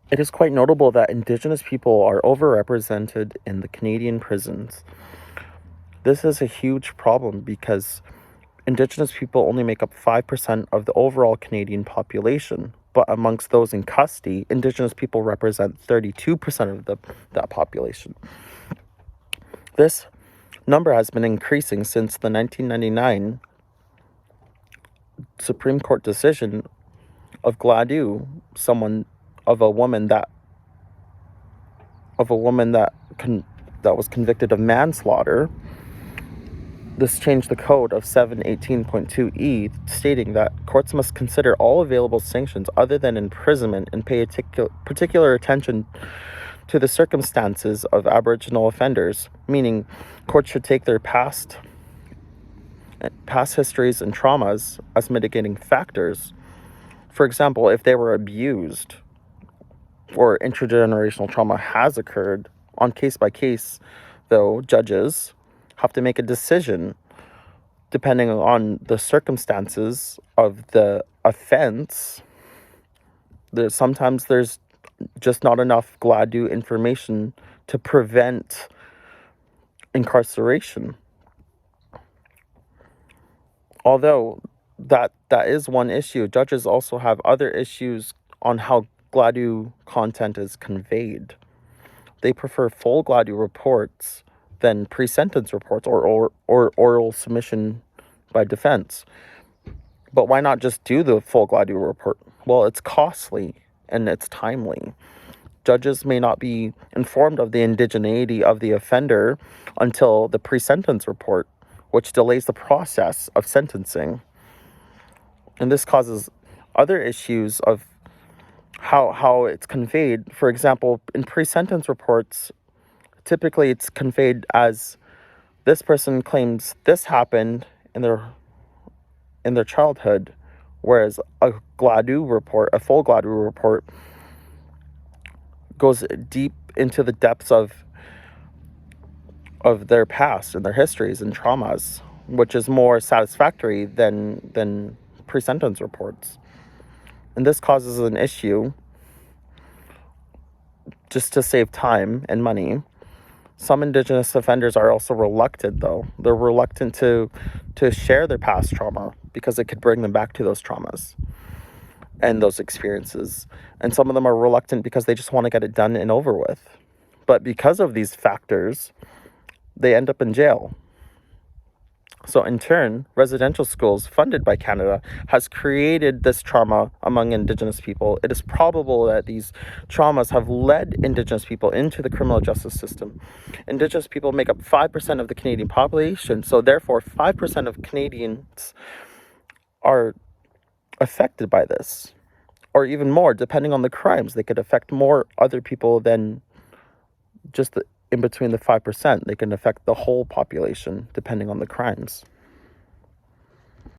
It is quite notable that Indigenous people are overrepresented in the Canadian prisons. This is a huge problem because Indigenous people only make up 5% of the overall Canadian population, but amongst those in custody, Indigenous people represent 32% of that population. This number has been increasing since the 1999 Supreme Court decision of Gladue, a woman that was convicted of manslaughter. This changed the code of 718.2e, stating that courts must consider all available sanctions other than imprisonment and pay particular attention to the circumstances of Aboriginal offenders, meaning courts should take their past histories and traumas as mitigating factors. For example, if they were abused or intergenerational trauma has occurred, on case by case, though, judges have to make a decision depending on the circumstances of the offense. Sometimes there's just not enough Gladue information to prevent incarceration. Although that is one issue, judges also have other issues on how Gladue content is conveyed. They prefer full Gladue reports than pre-sentence reports or oral submission by defense. But why not just do the full Gladue report? Well, it's costly and it's timely. Judges may not be informed of the indigeneity of the offender until the pre-sentence report, which delays the process of sentencing. And this causes other issues of how it's conveyed. For example, in pre-sentence reports, typically it's conveyed as this person claims this happened in their childhood, whereas a full Gladue report goes deep into the depths of their past and their histories and traumas, which is more satisfactory than pre-sentence reports. And this causes an issue just to save time and money. Some Indigenous offenders are also reluctant, though. They're reluctant to share their past trauma because it could bring them back to those traumas and those experiences. And some of them are reluctant because they just want to get it done and over with. But because of these factors, they end up in jail. So in turn, residential schools funded by Canada has created this trauma among Indigenous people. It is probable that these traumas have led Indigenous people into the criminal justice system. Indigenous people make up 5% of the Canadian population, so therefore 5% of Canadians are affected by this, or even more, depending on the crimes. They could affect more other people than just in between the 5%. They can affect the whole population, depending on the crimes.